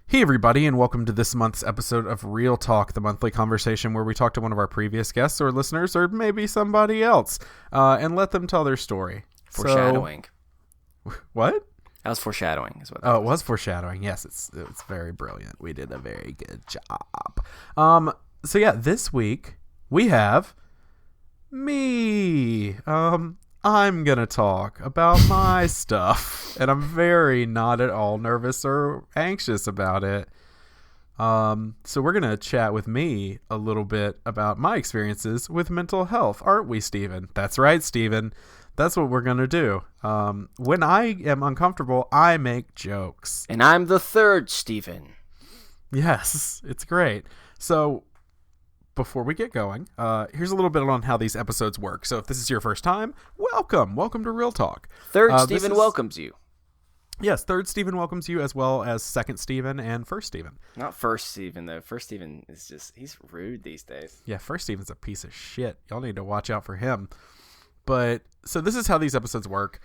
Hey everybody, and welcome to this month's episode of Real Talk, the monthly conversation where we talk to one of our previous guests or listeners or maybe somebody else and let them tell their story. Foreshadowing. What? That was foreshadowing. Is what it was foreshadowing. Yes, it's very brilliant. We did a very good job. So yeah, this week we have me. I'm going to talk about my stuff, and I'm very not at all nervous or anxious about it. So we're going to chat with me a little bit about my experiences with mental health, aren't we, Steven? That's right, Steven. That's what we're going to do. When I am uncomfortable, I make jokes. And I'm the third Steven. Yes, it's great. So before we get going, here's a little bit on how these episodes work. So if this is your first time, welcome to Real Talk. Third Steven welcomes you. Yes, third Steven welcomes you, as well as second Steven and first Steven. Not first Steven, though. First Steven is he's rude these days. Yeah, first Steven's a piece of shit. Y'all need to watch out for him. But so this is how these episodes work.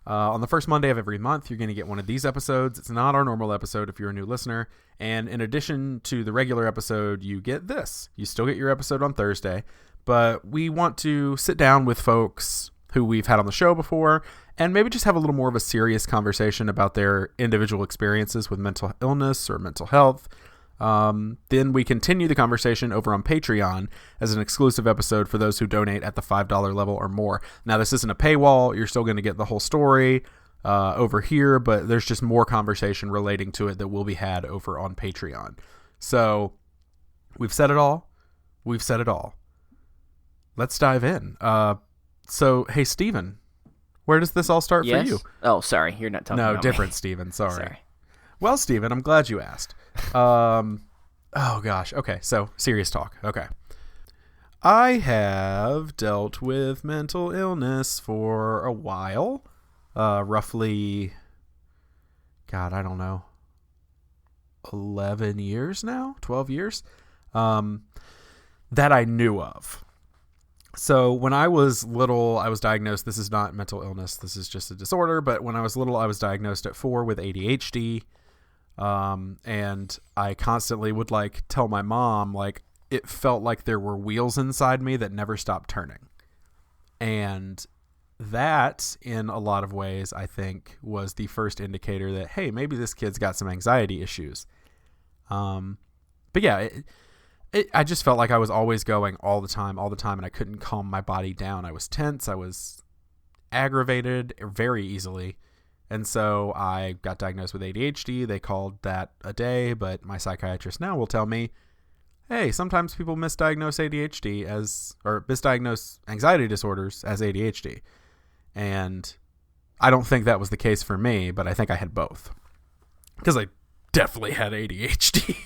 On the first Monday of every month, you're going to get one of these episodes. It's not our normal episode if you're a new listener. And in addition to the regular episode, you get this. You still get your episode on Thursday. But we want to sit down with folks who we've had on the show before and maybe just have a little more of a serious conversation about their individual experiences with mental illness or mental health. Then we continue the conversation over on Patreon as an exclusive episode for those who donate at the $5 level or more. Now, this isn't a paywall. You're still going to get the whole story over here, but there's just more conversation relating to it that will be had over on Patreon. So we've said it all. Let's dive in. So, hey, Steven, where does this all start for you? Oh, sorry. You're not talking about No, different me. Steven. Sorry. Well, Steven, I'm glad you asked. Oh gosh. Okay. So serious talk. Okay. I have dealt with mental illness for a while, roughly, God, I don't know, 11 years now, 12 years, that I knew of. So when I was little, I was diagnosed, this is not mental illness, this is just a disorder, but when I was little, I was diagnosed at 4 with ADHD. And I constantly would tell my mom, it felt like there were wheels inside me that never stopped turning. And that, in a lot of ways, I think was the first indicator that, hey, maybe this kid's got some anxiety issues. But yeah, I just felt like I was always going all the time, and I couldn't calm my body down. I was tense. I was aggravated very easily. And so I got diagnosed with ADHD. They called that a day, but my psychiatrist now will tell me, hey, sometimes people misdiagnose misdiagnose anxiety disorders as ADHD. And I don't think that was the case for me, but I think I had both. Because I definitely had ADHD.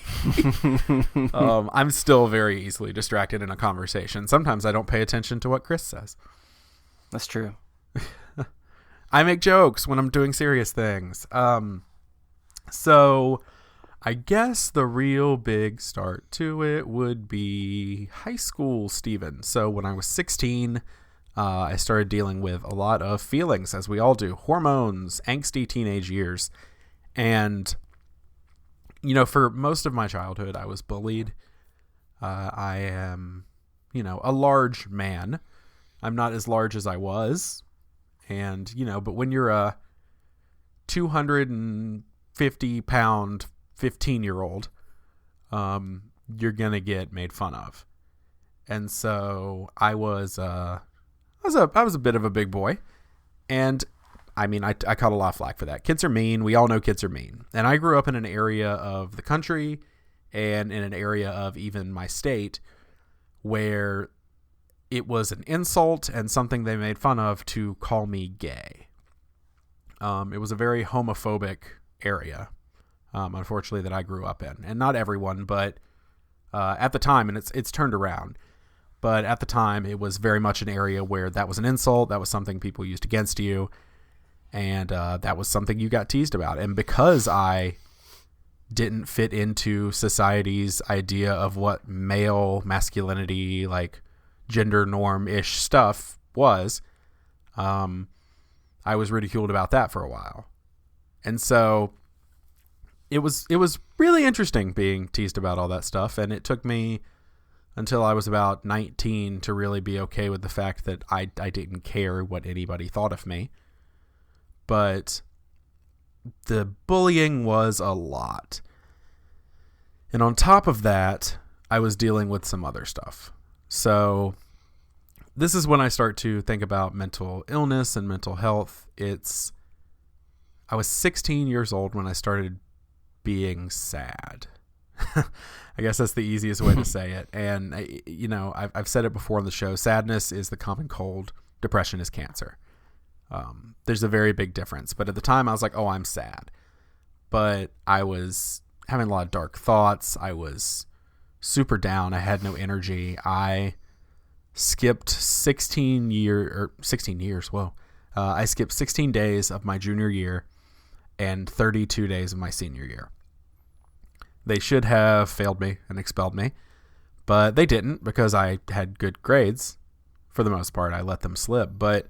I'm still very easily distracted in a conversation. Sometimes I don't pay attention to what Chris says. That's true. I make jokes when I'm doing serious things. So I guess the real big start to it would be high school, Steven. So when I was 16, I started dealing with a lot of feelings, as we all do. Hormones, angsty teenage years. And, for most of my childhood, I was bullied. I am, a large man. I'm not as large as I was. And, but when you're a 250-pound 15-year-old, you're going to get made fun of. And so I was a bit of a big boy. And, I caught a lot of flack for that. Kids are mean. We all know kids are mean. And I grew up in an area of the country and in an area of even my state where it was an insult and something they made fun of to call me gay. It was a very homophobic area, unfortunately, that I grew up in. And not everyone, but at the time, and it's turned around, but at the time, it was very much an area where that was an insult. That was something people used against you. And that was something you got teased about. And because I didn't fit into society's idea of what male masculinity, gender norm-ish stuff was, I was ridiculed about that for a while. And so it was really interesting being teased about all that stuff, and it took me until I was about 19 to really be okay with the fact that I didn't care what anybody thought of me. But the bullying was a lot. And on top of that, I was dealing with some other stuff. So this is when I start to think about mental illness and mental health. I was 16 years old when I started being sad. I guess that's the easiest way to say it. And, I've said it before on the show. Sadness is the common cold. Depression is cancer. There's a very big difference. But at the time, I was like, oh, I'm sad. But I was having a lot of dark thoughts. I was super down. I had no energy. I skipped 16 years. Whoa. I skipped 16 days of my junior year and 32 days of my senior year. They should have failed me and expelled me, but they didn't because I had good grades. For the most part, I let them slip, but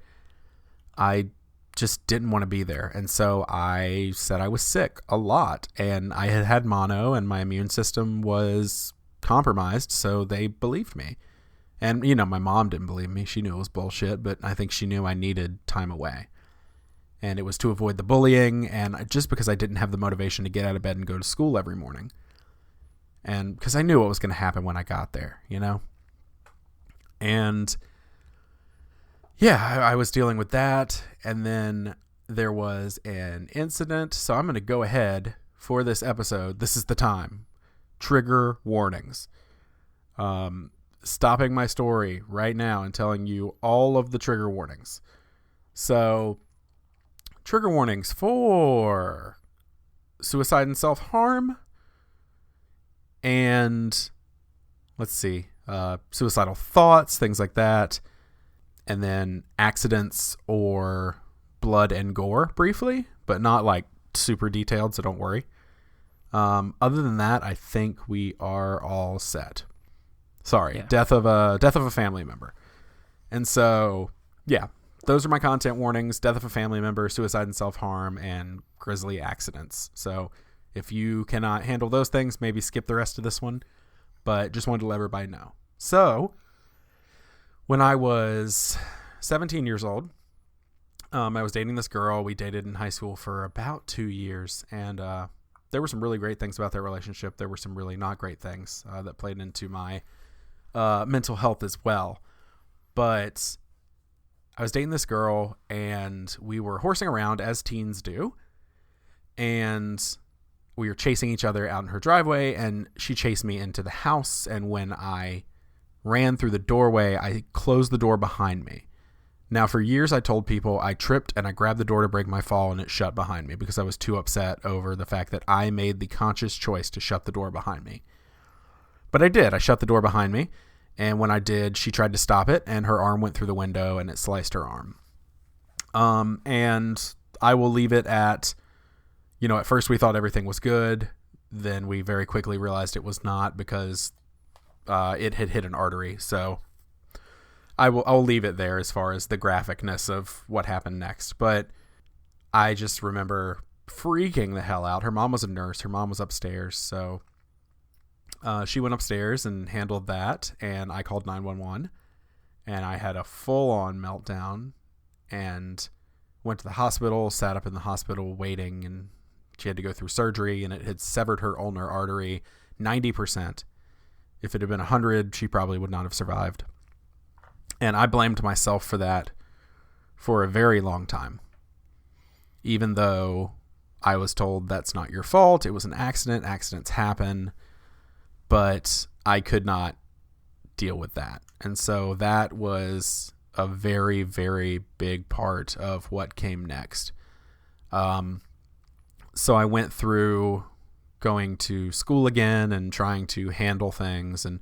I just didn't want to be there. And so I said I was sick a lot, and I had mono, and my immune system was compromised, so they believed me. And, my mom didn't believe me. She knew it was bullshit, but I think she knew I needed time away. And it was to avoid the bullying, and just because I didn't have the motivation to get out of bed and go to school every morning. And because I knew what was going to happen when I got there, And yeah, I was dealing with that. And then there was an incident. So I'm going to go ahead for this episode. This is the time. Trigger warnings. Stopping my story right now and telling you all of the trigger warnings. So, trigger warnings for suicide and self-harm. And let's see, suicidal thoughts, things like that. And then accidents or blood and gore briefly, but not like super detailed, so don't worry. Other than that, I think we are all set. Sorry, yeah. Death of a family member. And so, yeah, those are my content warnings: death of a family member, suicide and self-harm, and grisly accidents. So if you cannot handle those things, maybe skip the rest of this one, but just wanted to let everybody know. So when I was 17 years old, I was dating this girl. We dated in high school for about 2 years, and there were some really great things about that relationship. There were some really not great things that played into my mental health as well. But I was dating this girl, and we were horsing around as teens do, and we were chasing each other out in her driveway, and she chased me into the house. And when I ran through the doorway, I closed the door behind me. Now, for years, I told people I tripped and I grabbed the door to break my fall, and it shut behind me because I was too upset over the fact that I made the conscious choice to shut the door behind me. But I did. I shut the door behind me. And when I did, she tried to stop it, and her arm went through the window and it sliced her arm. And I will leave it at, at first we thought everything was good. Then we very quickly realized it was not because it had hit an artery. So I'll leave it there as far as the graphicness of what happened next. But I just remember freaking the hell out. Her mom was a nurse. Her mom was upstairs. So she went upstairs and handled that. And I called 911. And I had a full-on meltdown and went to the hospital, sat up in the hospital waiting. And she had to go through surgery. And it had severed her ulnar artery 90%. If it had been 100, she probably would not have survived. And I blamed myself for that for a very long time. Even though I was told that's not your fault. It was an accident. Accidents happen. But I could not deal with that. And so that was a very, very big part of what came next. So I went through going to school again and trying to handle things, and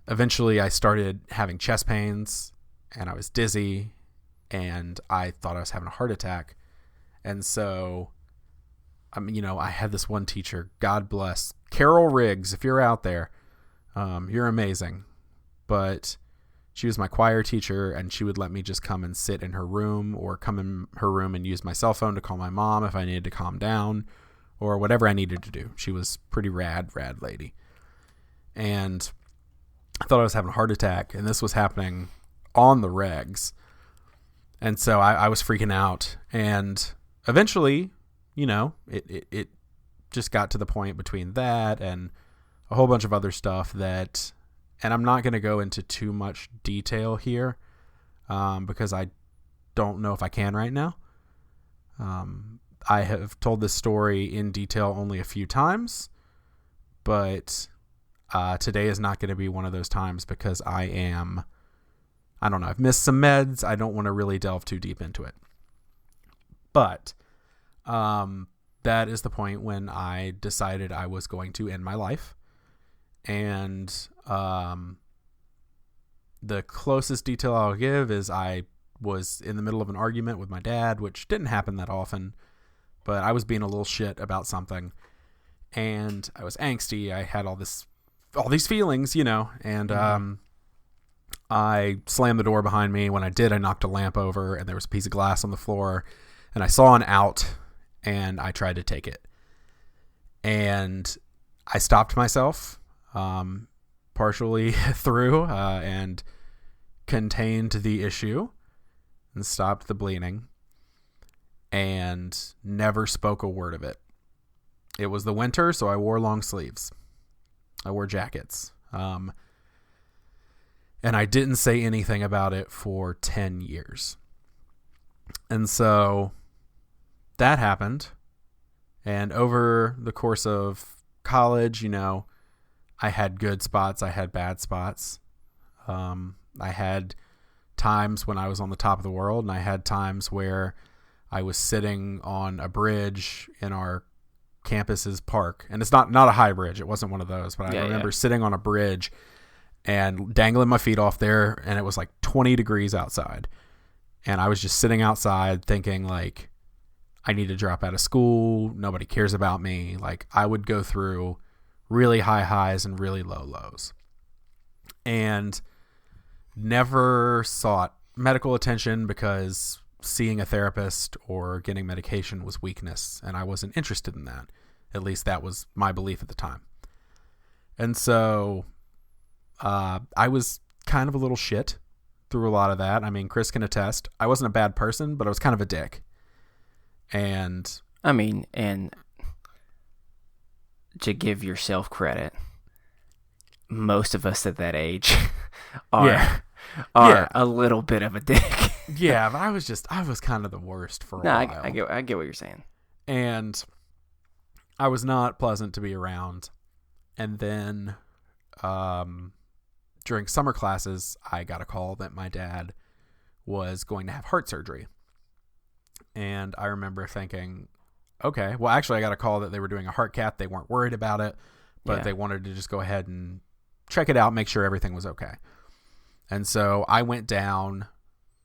eventually I started having chest pains, and I was dizzy, and I thought I was having a heart attack. And so I had this one teacher, God bless, Carol Riggs, if you're out there, you're amazing. But she was my choir teacher, and she would let me just come and sit in her room, or come in her room and use my cell phone to call my mom if I needed to calm down, or whatever I needed to do. She was pretty rad lady. And I thought I was having a heart attack, and this was happening on the regs. And so I was freaking out. And eventually, it just got to the point between that and a whole bunch of other stuff that, and I'm not going to go into too much detail here because I don't know if I can right now. I have told this story in detail only a few times, but today is not going to be one of those times because I don't know, I've missed some meds. I don't want to really delve too deep into it. But that is the point when I decided I was going to end my life. And the closest detail I'll give is I was in the middle of an argument with my dad, which didn't happen that often, but I was being a little shit about something. And I was angsty. I had all these feelings, and I slammed the door behind me. When I did, I knocked a lamp over, and there was a piece of glass on the floor, and I saw an out, and I tried to take it. And I stopped myself, partially through, and contained the issue and stopped the bleeding and never spoke a word of it. It was the winter, so I wore long sleeves. I wore jackets. And I didn't say anything about it for 10 years. And so that happened. And over the course of college, I had good spots. I had bad spots. I had times when I was on the top of the world, and I had times where I was sitting on a bridge in our campus's park. And it's not a high bridge. It wasn't one of those, but I remember sitting on a bridge and dangling my feet off there, and it was like 20 degrees outside. And I was just sitting outside thinking, like, I need to drop out of school. Nobody cares about me. Like, I would go through really high highs and really low lows. And never sought medical attention because seeing a therapist or getting medication was weakness, and I wasn't interested in that. At least that was my belief at the time. And so I was kind of a little shit through a lot of that. I mean, Chris can attest. I wasn't a bad person, but I was kind of a dick. And to give yourself credit, most of us at that age are a little bit of a dick. Yeah, but I was kind of the worst for a while. I get what you're saying. And I was not pleasant to be around. And then during summer classes, I got a call that my dad was going to have heart surgery. And I remember thinking, okay, well, actually, I got a call that they were doing a heart cath. They weren't worried about it, but they wanted to just go ahead and check it out, make sure everything was okay. And so I went down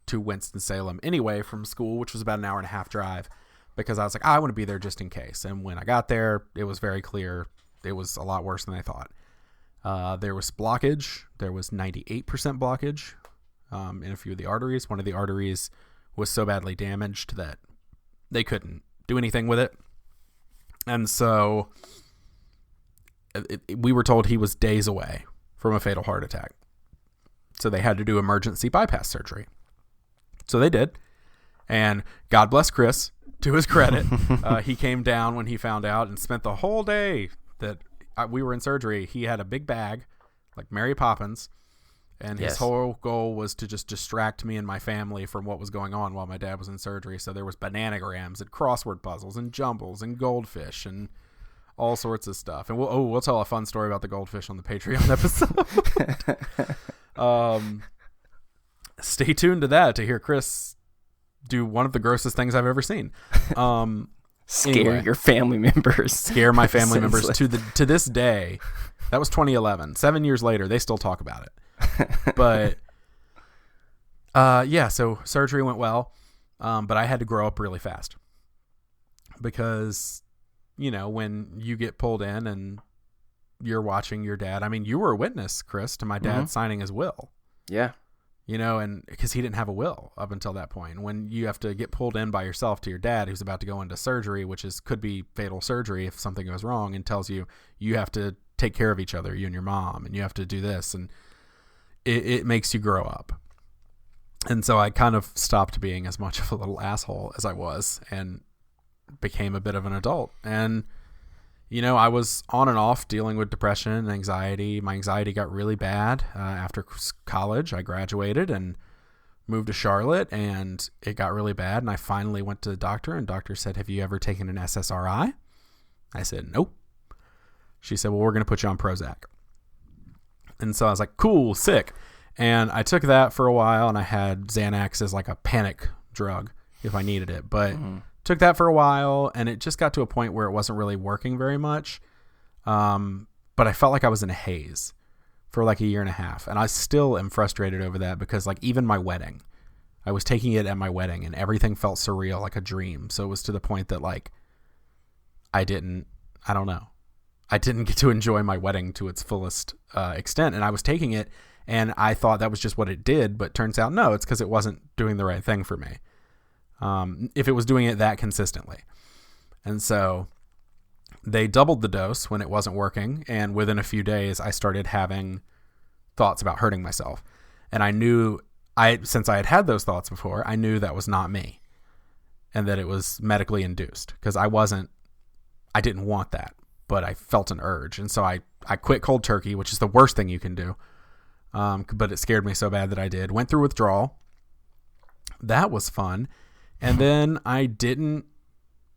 to Winston-Salem anyway from school, which was about an hour and a half drive, because I was like, I want to be there just in case. And when I got there, it was very clear it was a lot worse than I thought. There was blockage. There was 98% blockage in a few of the arteries. One of the arteries was so badly damaged that they couldn't do anything with it. And so we were told he was days away from a fatal heart attack. So they had to do emergency bypass surgery. So they did. And God bless Chris, to his credit. He came down when he found out and spent the whole day that we were in surgery. He had a big bag, like Mary Poppins. And his whole goal was to just distract me and my family from what was going on while my dad was in surgery. So there was bananagrams and crossword puzzles and jumbles and goldfish and all sorts of stuff. And we'll tell a fun story about the goldfish on the Patreon episode. Stay tuned to that to hear Chris do one of the grossest things I've ever seen. Scare your family members. Scare my family members to this day. That was 2011. 7 years later, they still talk about it. But so surgery went well, but I had to grow up really fast because, when you get pulled in and you're watching your dad, I mean, you were a witness, Chris, to my dad signing his will. Yeah. and because he didn't have a will up until that point. When you have to get pulled in by yourself to your dad, who's about to go into surgery, which could be fatal surgery if something goes wrong, and tells you have to take care of each other, you and your mom, and you have to do this, and it makes you grow up. And so I kind of stopped being as much of a little asshole as I was and became a bit of an adult. And I was on and off dealing with depression and anxiety. My anxiety got really bad after college. I graduated and moved to Charlotte, and it got really bad. And I finally went to the doctor, and doctor said, "Have you ever taken an SSRI?" I said, "Nope." She said, "Well, we're going to put you on Prozac." And so I was like, cool, sick. And I took that for a while, and I had Xanax as like a panic drug if I needed it. But took that for a while, and it just got to a point where it wasn't really working very much. But I felt like I was in a haze for like a year and a half. And I still am frustrated over that because like even my wedding, I was taking it at my wedding, and everything felt surreal, like a dream. So it was to the point that like I didn't get to enjoy my wedding to its fullest extent. And I was taking it, and I thought that was just what it did. But turns out, no, it's because it wasn't doing the right thing for me. If it was doing it that consistently. And so they doubled the dose when it wasn't working. And within a few days, I started having thoughts about hurting myself. And I knew since I had those thoughts before, I knew that was not me and that it was medically induced because I didn't want that, but I felt an urge. And so I quit cold turkey, which is the worst thing you can do. But it scared me so bad that I did. Went through withdrawal. That was fun. And then I didn't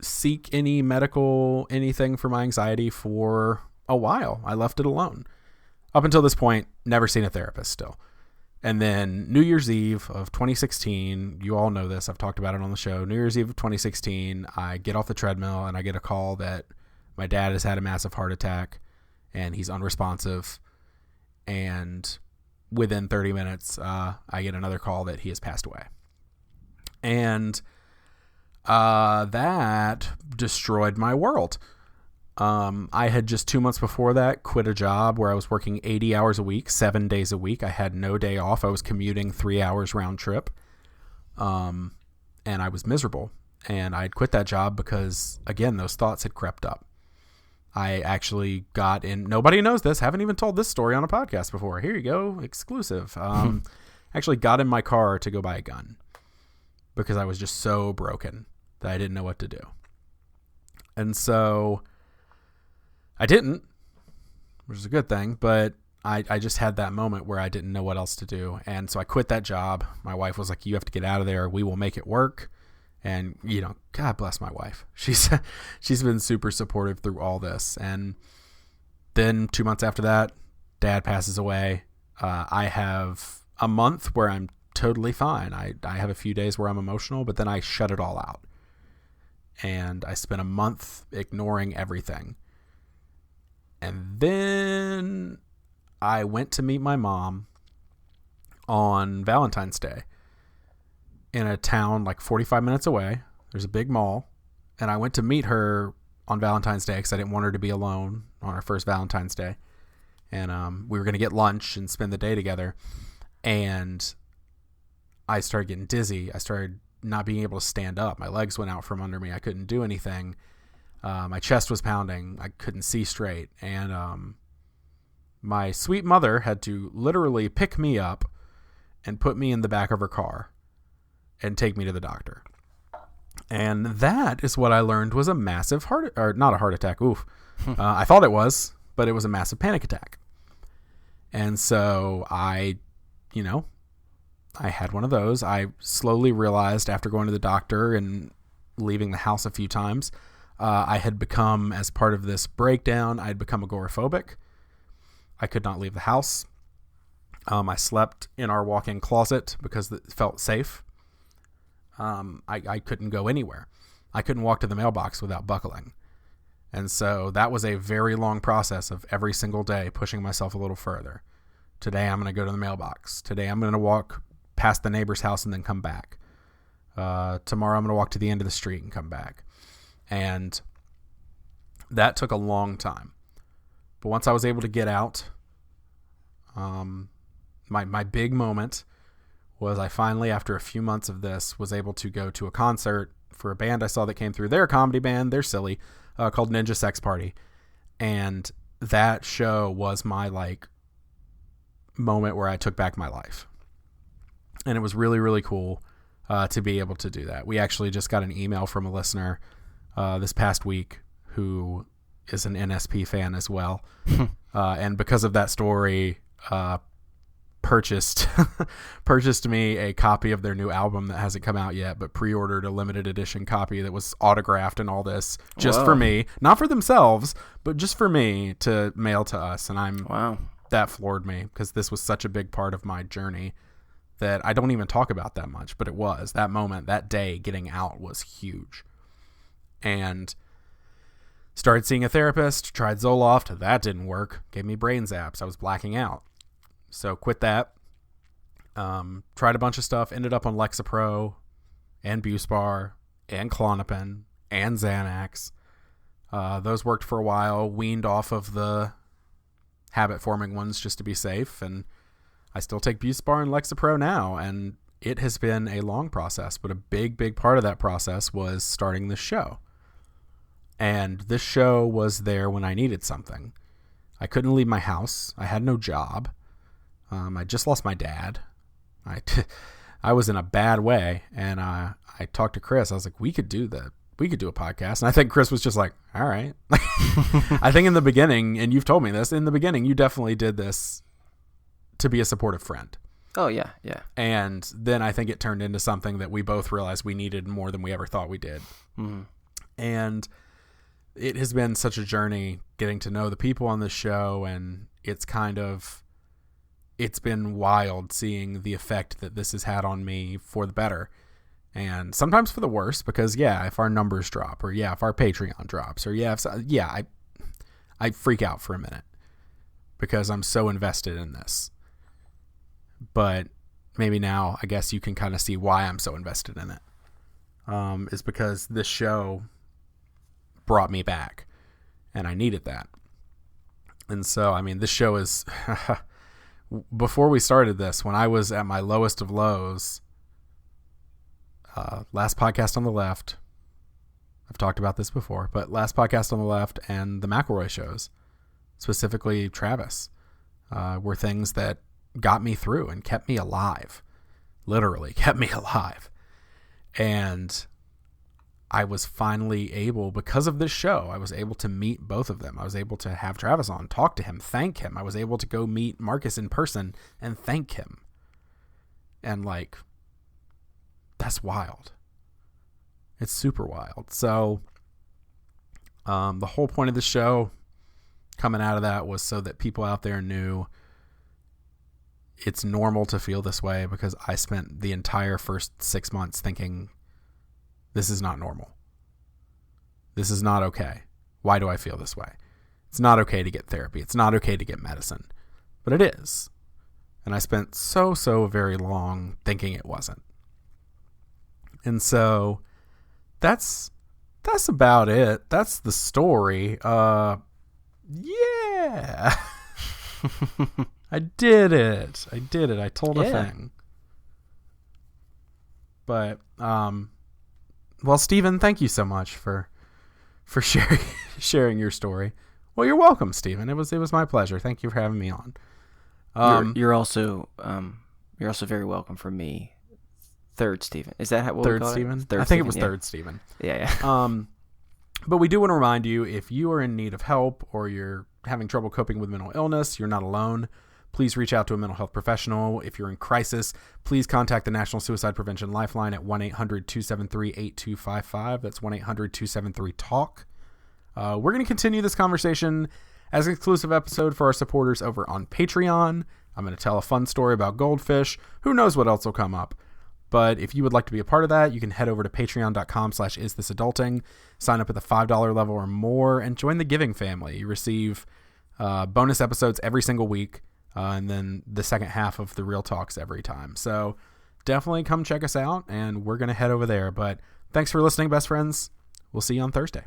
seek any medical anything for my anxiety for a while. I left it alone. Up until this point, never seen a therapist still. And then New Year's Eve of 2016, you all know this, I've talked about it on the show. New Year's Eve of 2016, I get off the treadmill and I get a call that my dad has had a massive heart attack and he's unresponsive. And within 30 minutes, I get another call that he has passed away. And that destroyed my world. I had just 2 months before that quit a job where I was working 80 hours a week, 7 days a week. I had no day off. I was commuting 3 hours round trip. And I was miserable. And I'd quit that job because, again, those thoughts had crept up. I actually got in. Nobody knows this. Haven't even told this story on a podcast before. Here you go. Exclusive. Actually got in my car to go buy a gun because I was just so broken that I didn't know what to do. And so I didn't, which is a good thing, but I just had that moment where I didn't know what else to do. And so I quit that job. My wife was like, "You have to get out of there. We will make it work." And, God bless my wife. She's been super supportive through all this. And then 2 months after that, Dad passes away. I have a month where I'm totally fine. I have a few days where I'm emotional, but then I shut it all out. And I spent a month ignoring everything. And then I went to meet my mom on Valentine's Day in a town like 45 minutes away. There's a big mall. And I went to meet her on Valentine's Day because I didn't want her to be alone on our first Valentine's Day. And we were going to get lunch and spend the day together. And I started getting dizzy. I started not being able to stand up. My legs went out from under me. I couldn't do anything. My chest was pounding. I couldn't see straight. And my sweet mother had to literally pick me up and put me in the back of her car and take me to the doctor. And that is what I learned was a massive not a heart attack. Oof. I thought it was, but it was a massive panic attack. And so I had one of those. I slowly realized after going to the doctor and leaving the house a few times, I had become, as part of this breakdown, I had become agoraphobic. I could not leave the house. I slept in our walk-in closet because it felt safe. I couldn't go anywhere. I couldn't walk to the mailbox without buckling. And so that was a very long process of every single day pushing myself a little further. Today I'm going to go to the mailbox. Today I'm going to walk past the neighbor's house and then come back. Tomorrow I'm going to walk to the end of the street and come back. And that took a long time. But once I was able to get out, my big moment was I finally, after a few months of this, was able to go to a concert for a band I saw that came through. They're a comedy band. They're silly, called Ninja Sex Party. And that show was my like moment where I took back my life. And it was really, really cool to be able to do that. We actually just got an email from a listener this past week who is an NSP fan as well. And because of that story, purchased me a copy of their new album that hasn't come out yet, but pre-ordered a limited edition copy that was autographed and all this just for me, not for themselves, but just for me to mail to us. And that floored me because this was such a big part of my journey that I don't even talk about that much, but it was that moment, that day getting out was huge. And started seeing a therapist, tried Zoloft. That didn't work. Gave me brain zaps. I was blacking out. So quit that. Tried a bunch of stuff. Ended up on Lexapro and Buspar and Klonopin and Xanax. Those worked for a while. Weaned off of the habit-forming ones just to be safe. And I still take Buspar and Lexapro now. And it has been a long process. But a big, big part of that process was starting this show. And this show was there when I needed something. I couldn't leave my house. I had no job. I just lost my dad. I was in a bad way. And I talked to Chris. I was like, we could do a podcast. And I think Chris was just like, all right. I think in the beginning, and you've told me this, in the beginning, you definitely did this to be a supportive friend. Oh, yeah, yeah. And then I think it turned into something that we both realized we needed more than we ever thought we did. Mm-hmm. And it has been such a journey getting to know the people on this show, and it's been wild seeing the effect that this has had on me for the better, and sometimes for the worse, because if our numbers drop, or if our Patreon drops, or I freak out for a minute because I'm so invested in this. But maybe now I guess you can kind of see why I'm so invested in it, is because this show brought me back, and I needed that. And so, I mean, this show is before we started this, when I was at my lowest of lows, last podcast on the left, I've talked about this before, but last podcast on the left and the McElroy shows, specifically Travis, were things that got me through and kept me alive, literally kept me alive. And I was finally able, because of this show, I was able to meet both of them. I was able to have Travis on, talk to him, thank him. I was able to go meet Marcus in person and thank him. And that's wild. It's super wild. So the whole point of the show coming out of that was so that people out there knew it's normal to feel this way, because I spent the entire first 6 months thinking, this is not normal. This is not okay. Why do I feel this way? It's not okay to get therapy. It's not okay to get medicine. But it is. And I spent so very long thinking it wasn't. And so that's about it. That's the story. Yeah. I did it. I told a thing. But well, Stephen, thank you so much for sharing your story. Well, you're welcome, Stephen. It was my pleasure. Thank you for having me on. You're also very welcome from me. Third Stephen. Is that what we call Stephen? Third I think it was Third Stephen. Yeah. But we do want to remind you, if you are in need of help or you're having trouble coping with mental illness, you're not alone. Please reach out to a mental health professional. If you're in crisis, please contact the National Suicide Prevention Lifeline at 1-800-273-8255. That's 1-800-273-TALK. We're going to continue this conversation as an exclusive episode for our supporters over on Patreon. I'm going to tell a fun story about goldfish. Who knows what else will come up. But if you would like to be a part of that, you can head over to patreon.com/isthisadulting, sign up at the $5 level or more, and join the giving family. You receive bonus episodes every single week. And then the second half of the Real Talks every time. So definitely come check us out, and we're going to head over there. But thanks for listening, best friends. We'll see you on Thursday.